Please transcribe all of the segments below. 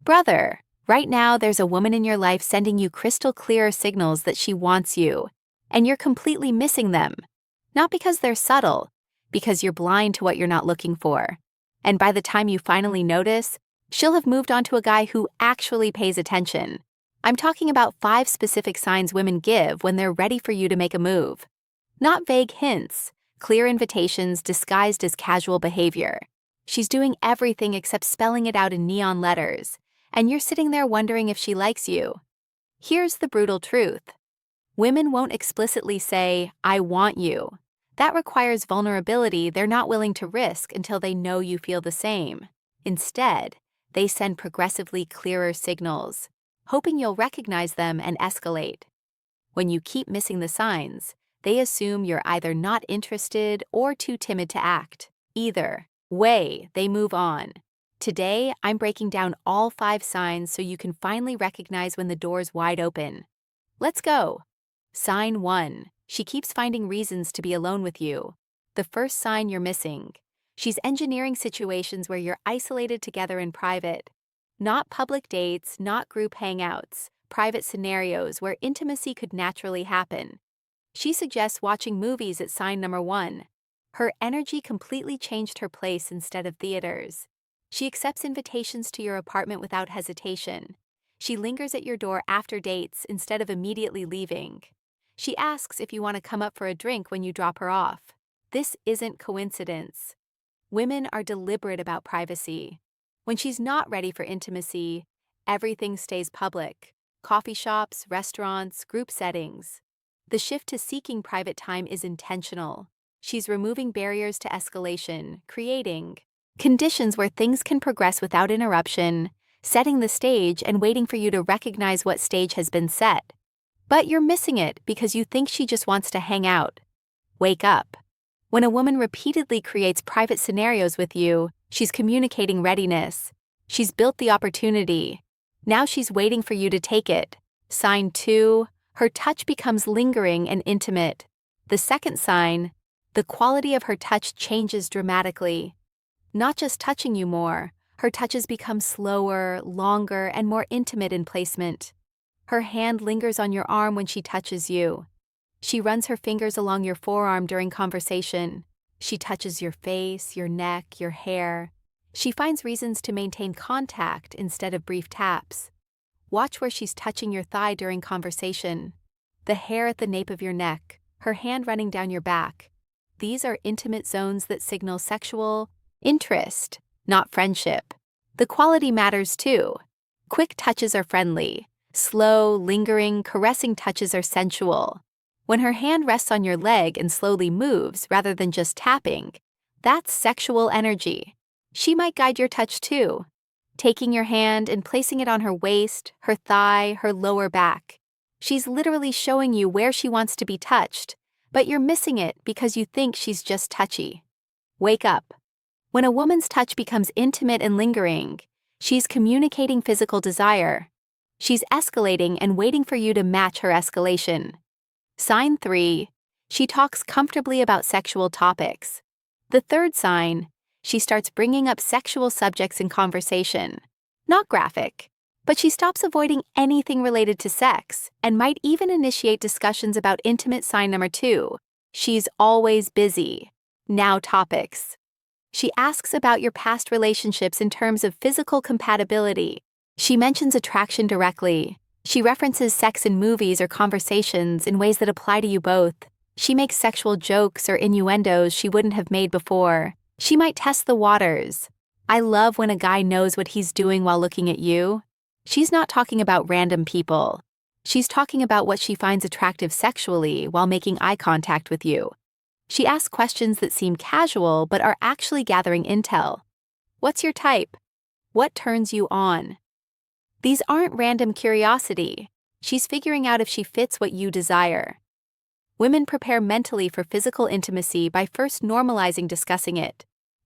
Brother, right now there's a woman in your life sending you crystal clear signals that she wants you, and you're completely missing them. Not because they're subtle, because you're blind to what you're not looking for. And by the time you finally notice, she'll have moved on to a guy who actually pays attention. I'm talking about 5 specific signs women give when they're ready for you to make a move. Not vague hints, clear invitations disguised as casual behavior. She's doing everything except spelling it out in neon letters, and you're sitting there wondering if she likes you. Here's the brutal truth. Women won't explicitly say, "I want you." That requires vulnerability they're not willing to risk until they know you feel the same. Instead, they send progressively clearer signals, hoping you'll recognize them and escalate. When you keep missing the signs, they assume you're either not interested or too timid to act. Either way, they move on. Today, I'm breaking down all 5 signs so you can finally recognize when the door's wide open. Let's go. Sign 1. She keeps finding reasons to be alone with you. The first sign you're missing. She's engineering situations where you're isolated together in private. Not public dates, not group hangouts, private scenarios where intimacy could naturally happen. She suggests watching movies at sign number 1. Her energy completely changed her place instead of theaters. She accepts invitations to your apartment without hesitation. She lingers at your door after dates instead of immediately leaving. She asks if you want to come up for a drink when you drop her off. This isn't coincidence. Women are deliberate about privacy. When she's not ready for intimacy, everything stays public. Coffee shops, restaurants, group settings. The shift to seeking private time is intentional. She's removing barriers to escalation, creating conditions where things can progress without interruption, setting the stage and waiting for you to recognize what stage has been set. But you're missing it because you think she just wants to hang out. Wake up. When a woman repeatedly creates private scenarios with you, she's communicating readiness. She's built the opportunity. Now she's waiting for you to take it. Sign 2. Her touch becomes lingering and intimate. The second sign, the quality of her touch changes dramatically. Not just touching you more, her touches become slower, longer, and more intimate in placement. Her hand lingers on your arm when she touches you. She runs her fingers along your forearm during conversation. She touches your face, your neck, your hair. She finds reasons to maintain contact instead of brief taps. Watch where she's touching your thigh during conversation. The hair at the nape of your neck, her hand running down your back. These are intimate zones that signal sexual interest, not friendship. The quality matters too. Quick touches are friendly. Slow, lingering, caressing touches are sensual. When her hand rests on your leg and slowly moves rather than just tapping, that's sexual energy. She might guide your touch too, taking your hand and placing it on her waist, her thigh, her lower back. She's literally showing you where she wants to be touched, but you're missing it because you think she's just touchy. Wake up. When a woman's touch becomes intimate and lingering, she's communicating physical desire. She's escalating and waiting for you to match her escalation. Sign 3. She talks comfortably about sexual topics. The third sign, she starts bringing up sexual subjects in conversation. Not graphic, but she stops avoiding anything related to sex and might even initiate discussions about intimate. Sign number 2. She's always busy. Now topics. She asks about your past relationships in terms of physical compatibility. She mentions attraction directly. She references sex in movies or conversations in ways that apply to you both. She makes sexual jokes or innuendos she wouldn't have made before. She might test the waters. I love when a guy knows what he's doing while looking at you. She's not talking about random people. She's talking about what she finds attractive sexually while making eye contact with you. She asks questions that seem casual but are actually gathering intel. What's your type? What turns you on? These aren't random curiosity. She's figuring out if she fits what you desire. Women prepare mentally for physical intimacy by first normalizing discussing it.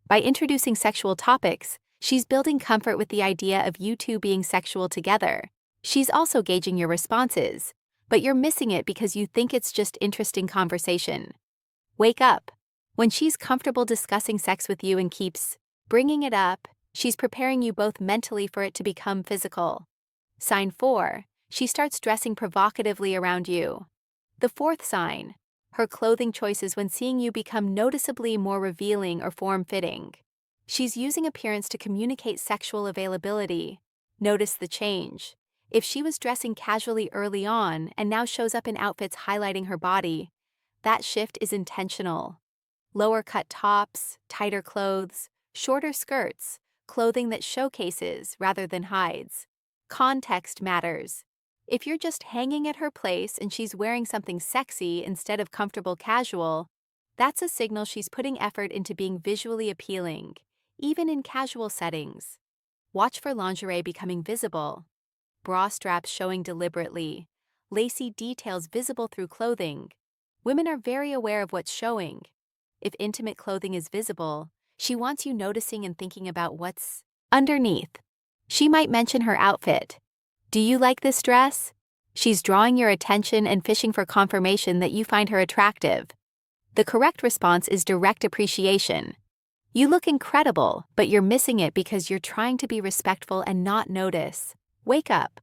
By introducing sexual topics, she's building comfort with the idea of you two being sexual together. She's also gauging your responses, but you're missing it because you think it's just interesting conversation. Wake up. When she's comfortable discussing sex with you and keeps bringing it up, She's preparing you both mentally for it to become physical. Sign 4. She starts dressing provocatively around you. The fourth sign. Her clothing choices when seeing you become noticeably more revealing or form-fitting. She's using appearance to communicate sexual availability. Notice the change. If she was dressing casually early on and now shows up in outfits highlighting her body, that shift is intentional. Lower-cut tops, tighter clothes, shorter skirts, clothing that showcases rather than hides. Context matters. If you're just hanging at her place and she's wearing something sexy instead of comfortable casual, that's a signal she's putting effort into being visually appealing, even in casual settings. Watch for lingerie becoming visible, bra straps showing deliberately, lacy details visible through clothing. Women are very aware of what's showing. If intimate clothing is visible, she wants you noticing and thinking about what's underneath. She might mention her outfit. Do you like this dress? She's drawing your attention and fishing for confirmation that you find her attractive. The correct response is direct appreciation. You look incredible, but you're missing it because you're trying to be respectful and not notice. Wake up.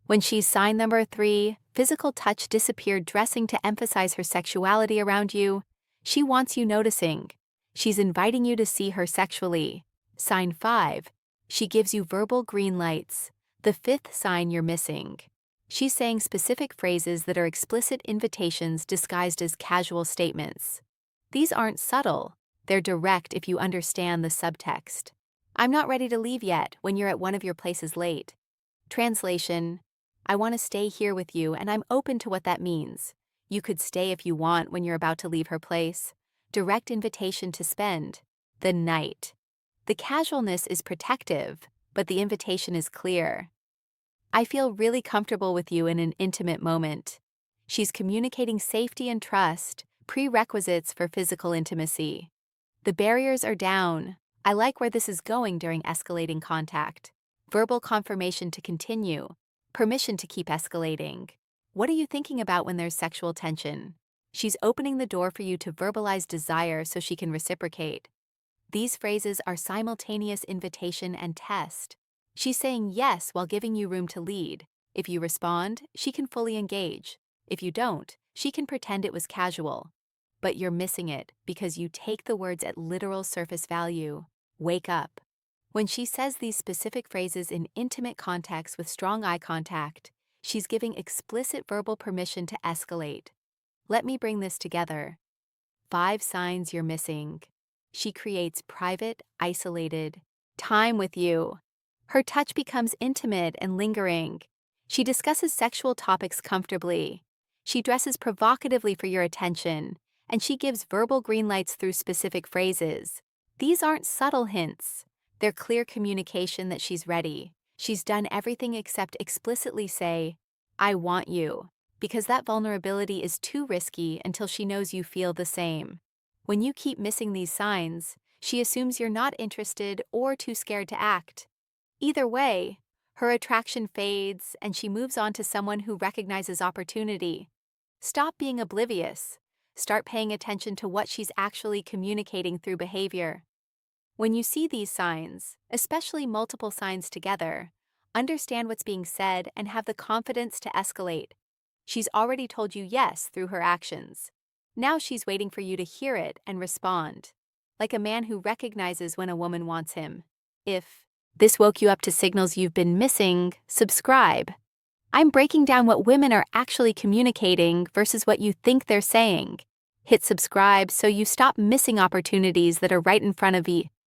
When she's sign number 3, physical touch disappeared, dressing to emphasize her sexuality around you. She wants you noticing. She's inviting you to see her sexually. Sign 5. She gives you verbal green lights. The fifth sign you're missing. She's saying specific phrases that are explicit invitations disguised as casual statements. These aren't subtle. They're direct if you understand the subtext. I'm not ready to leave yet when you're at one of your places late. Translation: I want to stay here with you and I'm open to what that means. You could stay if you want when you're about to leave her place. Direct invitation to spend the night. The casualness is protective, but the invitation is clear. I feel really comfortable with you in an intimate moment. She's communicating safety and trust, prerequisites for physical intimacy. The barriers are down. I like where this is going during escalating contact. Verbal confirmation to continue. Permission to keep escalating. What are you thinking about when there's sexual tension? She's opening the door for you to verbalize desire so she can reciprocate. These phrases are simultaneous invitation and test. She's saying yes while giving you room to lead. If you respond, she can fully engage. If you don't, she can pretend it was casual. But you're missing it because you take the words at literal surface value. Wake up. When she says these specific phrases in intimate context with strong eye contact, she's giving explicit verbal permission to escalate. Let me bring this together. 5 signs you're missing. She creates private, isolated time with you. Her touch becomes intimate and lingering. She discusses sexual topics comfortably. She dresses provocatively for your attention, and she gives verbal green lights through specific phrases. These aren't subtle hints. They're clear communication that she's ready. She's done everything except explicitly say, I want you, because that vulnerability is too risky until she knows you feel the same. When you keep missing these signs, she assumes you're not interested or too scared to act. Either way, her attraction fades and she moves on to someone who recognizes opportunity. Stop being oblivious. Start paying attention to what she's actually communicating through behavior. When you see these signs, especially multiple signs together, understand what's being said and have the confidence to escalate. She's already told you yes through her actions. Now she's waiting for you to hear it and respond, like a man who recognizes when a woman wants him. If this woke you up to signals you've been missing, subscribe. I'm breaking down what women are actually communicating versus what you think they're saying. Hit subscribe so you stop missing opportunities that are right in front of you.